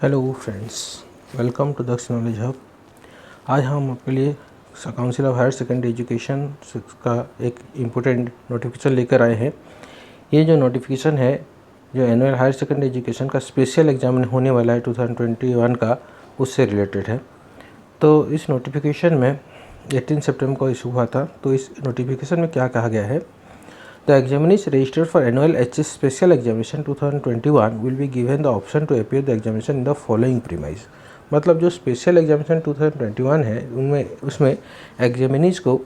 Hello friends, welcome to Daksh knowledge hub. आज हम आपके लिए council of higher secondary education का एक इम्पोर्टेंट नोटिफिकेशन लेकर आए हैं। ये जो नोटिफिकेशन है, जो एनुअल हायर सेकेंडरी एजुकेशन का स्पेशल एग्जाम होने वाला है 2021 का, उससे रिलेटेड है। तो इस नोटिफिकेशन में 18 सितंबर को इशू हुआ था। तो इस नोटिफिकेशन में क्या कहा गया है, The examinee registered for annual HS special examination 2021 will be given the option to appear the examination in the following premise। मतलब जो स्पेशल एग्जामिनेशन 2021 है उसमें एग्जामिनीज को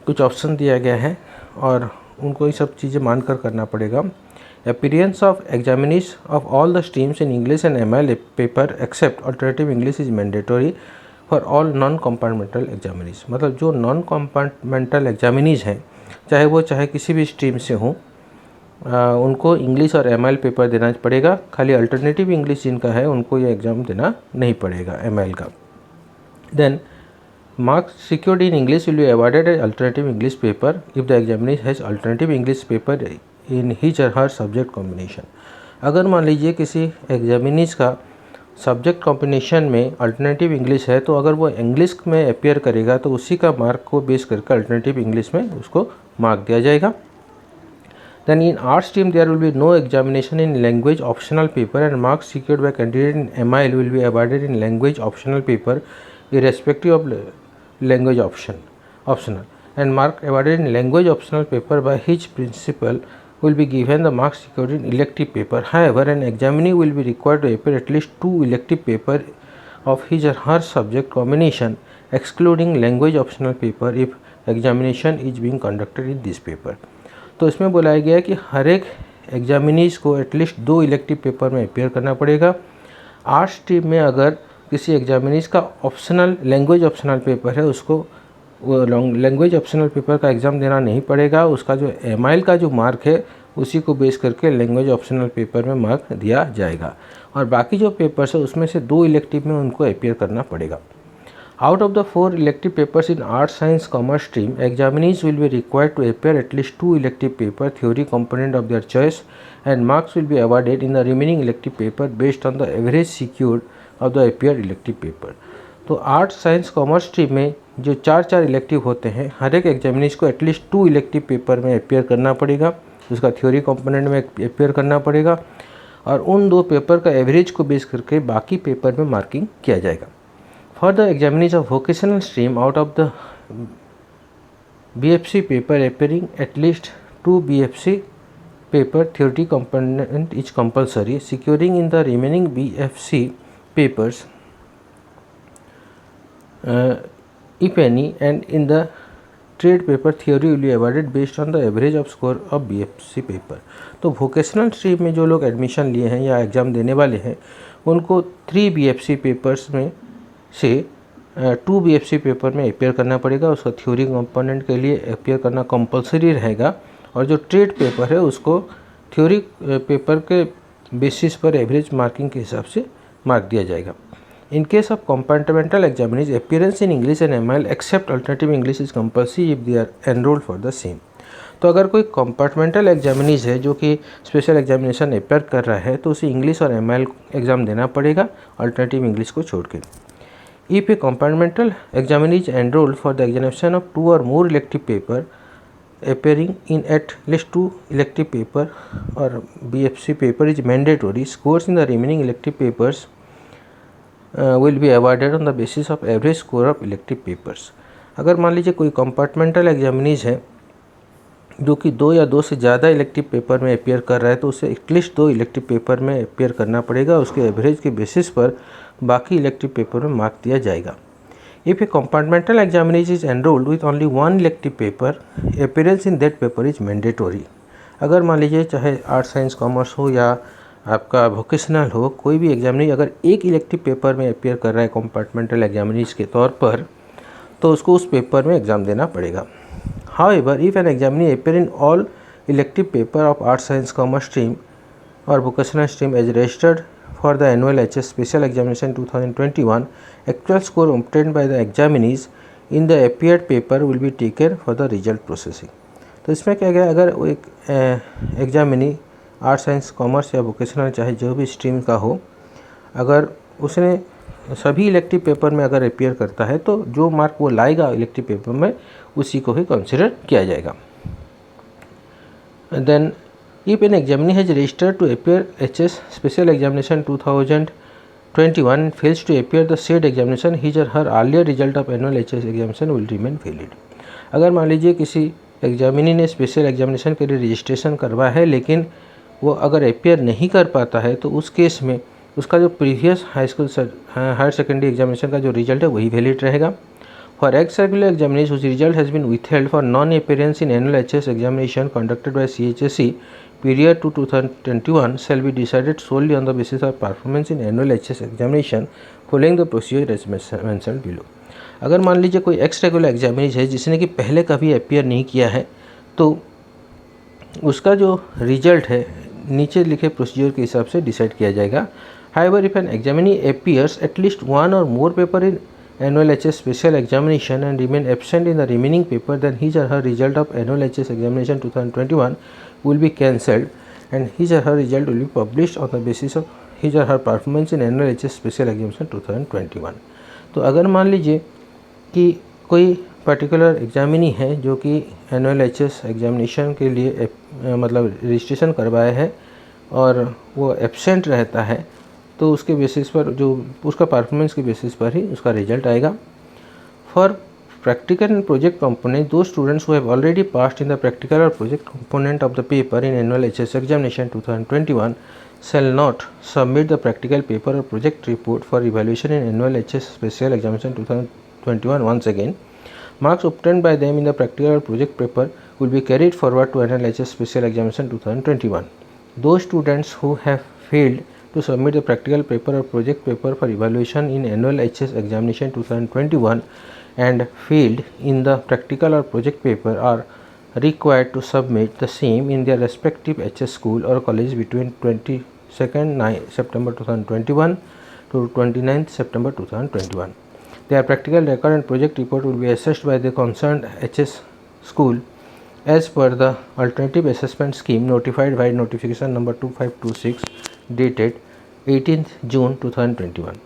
कुछ ऑप्शन दिया गया है और उनको ये सब चीज़ें मानकर करना पड़ेगा। Appearance of examinees of all the streams in English and ML paper except alternative English is mandatory for all non compartmental examinees. मतलब जो नॉन कंपार्टमेंटल एग्जामिनीज हैं, चाहे किसी भी स्ट्रीम से हों, उनको इंग्लिश और ML पेपर देना पड़ेगा। खाली अल्टरनेटिव इंग्लिश जिनका है उनको ये एग्ज़ाम देना नहीं पड़ेगा ML का। Then marks secured in English will be awarded as alternative English paper if the examiner has alternative English paper in his or her subject combination. अगर मान लीजिए किसी एग्जामिनीज का सब्जेक्ट कॉम्बिनेशन में अल्टरनेटिव इंग्लिश है, तो अगर वो इंग्लिश में अपियर करेगा तो उसी का मार्क को बेस करके अल्टरनेटिव इंग्लिश में उसको मार्क दिया जाएगा। Then in arts stream there will be no examination in language optional paper and marks secured by candidate in MIL will be awarded in language optional paper irrespective of language optional and mark awarded in language optional paper by his principal will be given the marks secured in elective paper. However, an examinee will be required to appear at least 2 elective paper of his or her subject combination excluding language optional paper if examination is being conducted in this paper. तो इसमें बोला गया है कि हर एक examinees को at least 2 elective paper में appear करना पड़ेगा। आर्ट्स स्ट्रीम में अगर किसी एग्जामिनीज का ऑप्शनल लैंग्वेज ऑप्शनल पेपर है, उसको वो लैंग्वेज ऑप्शनल पेपर का एग्ज़ाम देना नहीं पड़ेगा। उसका जो MIL का जो मार्क है उसी को बेस करके लैंग्वेज ऑप्शनल पेपर में मार्क दिया जाएगा और बाकी जो पेपर्स है उसमें से 2 इलेक्टिव में उनको अपियर करना पड़ेगा। Out of the 4 elective papers in arts science commerce stream, examinees will be required to appear at least 2 elective paper theory component of their choice and marks will be awarded in the remaining elective paper based on the average secured of the appear elective paper. तो arts science commerce stream में जो 4 elective होते हैं, हर एक examinees को at least 2 elective paper में appear करना पड़ेगा, उसका थ्योरी कंपोनेंट में अपियर करना पड़ेगा और उन 2 पेपर का एवरेज को बेस करके बाकी पेपर में मार्किंग किया जाएगा। For the examinees of vocational stream out of the BFC paper appearing at least 2 BFC paper theory component is compulsory, securing in the remaining BFC papers if any and in the trade paper theory will be awarded based on the average of score of BFC paper। तो vocational stream में जो लोग admission लिए हैं या exam देने वाले हैं उनको 3 BFC पेपर्स में से 2 BFC पेपर में अपियर करना पड़ेगा। उसका थ्योरी कंपोनेंट के लिए अपियर करना कंपलसरी रहेगा और जो ट्रेड पेपर है उसको थ्योरी पेपर के बेसिस पर एवरेज मार्किंग के हिसाब से मार्क दिया जाएगा। In case of compartmental examinees appearance in English and MIL except alternative English is compulsory if they are enrolled for the same. तो अगर कोई कंपार्टमेंटल एग्जामिनीज है जो कि स्पेशल एग्जामिनेशन अपेयर कर रहा है तो उसे इंग्लिश और MIL एग्ज़ाम देना पड़ेगा अल्टरनेटिव इंग्लिश को छोड़ के। If A compartmental examinees enrolled for the examination of 2 or more elective paper appearing in at least 2 elective paper or BFC paper is mandatory, scores in the remaining elective papers will be awarded on the basis of average score of elective papers। अगर मान लीजिए कोई compartmental examinees है जो कि 2 या 2 से ज़्यादा इलेक्टिव पेपर में अपियर कर रहा है तो उसे एटलीस्ट 2 इलेक्टिव पेपर में अपियर करना पड़ेगा। उसके एवरेज के बेसिस पर बाकी इलेक्टिव पेपर में मार्क दिया जाएगा। If a compartmental examination is enrolled with only 1 elective paper, appearance in that paper is mandatory। अगर मान लीजिए चाहे आर्ट्स साइंस कॉमर्स हो या आपका वोकेशनल हो, कोई भी एग्जामिनी अगर एक इलेक्टिव पेपर में अपियर कर रहा है कंपार्टमेंटल एग्जामिनीज के तौर पर, तो उसको उस पेपर में एग्ज़ाम देना पड़ेगा। However, if an examinee appear in all elective paper of arts science commerce stream or vocational stream as registered for the annual HS special examination 2021, actual score obtained by the examinees in the appeared paper will be taken for the result processing। तो इसमें क्या गया, अगर वो एक examinee arts science commerce या vocational चाहे जो भी स्ट्रीम का हो, अगर उसने सभी इलेक्टिव पेपर में अगर अपीयर करता है तो जो मार्क वो लाएगा इलेक्टिव पेपर में उसी को ही कंसिडर किया जाएगा। Then if an examinee has registered to appear HS special examination 2021 fails to appear the said examination, his or her earlier result of annual HS examination will remain valid। अगर मान लीजिए किसी examinee ने special examination के लिए registration करवाया है लेकिन वो अगर अपीयर नहीं कर पाता है तो उस केस में उसका जो प्रीवियस हायर सेकेंडरी एग्जामिनेशन का जो रिजल्ट है वही वैलिड रहेगा। For ex regular examinees whose result has been withheld for non appearance in annual HS examination conducted by CHSE period to 2021 shall be decided solely on the basis of performance in annual HS examination following the procedure as mentioned below। अगर मान लीजिए कोई x regular examinees है जिसने कि पहले कभी appear नहीं किया है तो उसका जो रिजल्ट है नीचे लिखे प्रोसीजर के हिसाब से डिसाइड किया जाएगा। However, if an examinee appears at least one or more paper in annual HS special examination and remain absent in the remaining paper, then his or her result of annual HS examination 2021 will be cancelled and his or her result will be published on the basis of his or her performance in annual HS special examination 2021। तो अगर मान लीजिए कि कोई particular examinee है जो कि annual HS examination के लिए मतलब रजिस्ट्रेशन करवाया है और वो एब्सेंट रहता है तो उसके बेसिस पर जो उसका परफॉर्मेंस के बेसिस पर ही उसका रिजल्ट आएगा। For practical and project component to students who have already passed in the practical और project component of the paper in annual HS examination 2021 shall not submit the practical paper or project report for evaluation in annual HS special examination 2021 once again. Marks obtained by them in the practical or project paper will be carried forward to annual HS special examination 2021. Those students who have failed to submit the practical paper or project paper for evaluation in annual HS examination 2021 and failed in the practical or project paper are required to submit the same in their respective HS school or college between 22nd September 2021 to 29th September 2021. Their practical record and project report will be assessed by the concerned HS school as per the alternative assessment scheme notified by notification number 2526 dated 18th June 2021।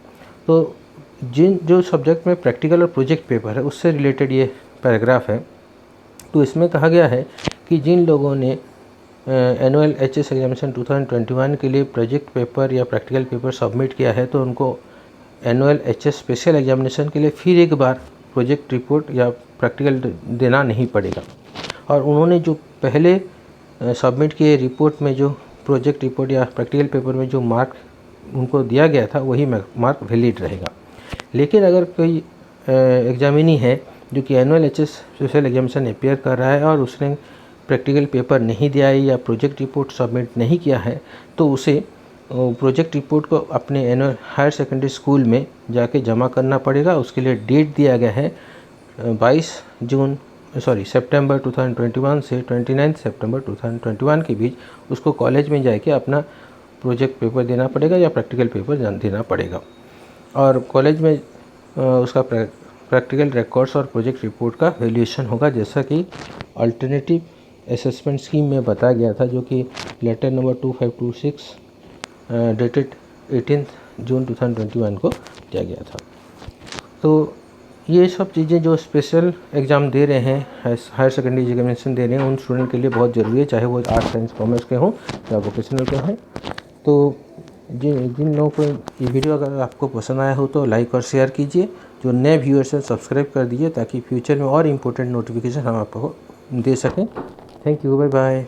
तो जो subject में practical और project paper है उससे related ये paragraph है। तो इसमें कहा गया है कि जिन लोगों ने एनुअल HS एग्जामिनेशन 2021 के लिए प्रोजेक्ट पेपर या प्रैक्टिकल पेपर सबमिट किया है तो उनको एनुअल HS स्पेशल एग्जामिनेशन के लिए फिर एक बार प्रोजेक्ट रिपोर्ट या प्रैक्टिकल देना नहीं पड़ेगा। और उन्होंने जो पहले सबमिट किए रिपोर्ट में जो प्रोजेक्ट रिपोर्ट या प्रैक्टिकल पेपर में जो मार्क उनको दिया गया था वही मार्क वैलिड रहेगा। लेकिन अगर कोई एग्जामिनी है जो कि annual HS special examination appear कर रहा है और उसने प्रैक्टिकल पेपर नहीं दिया है या प्रोजेक्ट रिपोर्ट सबमिट नहीं किया है तो उसे प्रोजेक्ट रिपोर्ट को अपने एनुअल हायर सेकेंडरी स्कूल में जाके जमा करना पड़ेगा। उसके लिए डेट दिया गया है 22 सितंबर 2021 से 29 सितंबर 2021 के बीच उसको कॉलेज में जाके अपना प्रोजेक्ट पेपर देना पड़ेगा या प्रैक्टिकल पेपर देना पड़ेगा। और कॉलेज में उसका प्रैक्टिकल रिकॉर्ड्स और प्रोजेक्ट रिपोर्ट का वैल्यूएशन होगा जैसा कि अल्टरनेटिव असेसमेंट स्कीम में बताया गया था जो कि लेटर नंबर 2526 डेटेड 18 जून 2021 को दिया गया था। तो ये सब चीज़ें जो स्पेशल एग्ज़ाम दे रहे हैं हायर सेकेंडरी एग्जामिनेशन दे रहे हैं उन स्टूडेंट के लिए बहुत ज़रूरी है, चाहे वो आर्ट्स साइंस कॉमर्स के हों या वोकेशनल के हैं। तो जिन लोगों को ये वीडियो अगर आपको पसंद आया हो तो लाइक और शेयर कीजिए। जो नए व्यूअर्स हैं सब्सक्राइब कर दीजिए ताकि फ्यूचर में और इम्पोर्टेंट नोटिफिकेशन हम आपको दे सकें। Thank you, bye bye.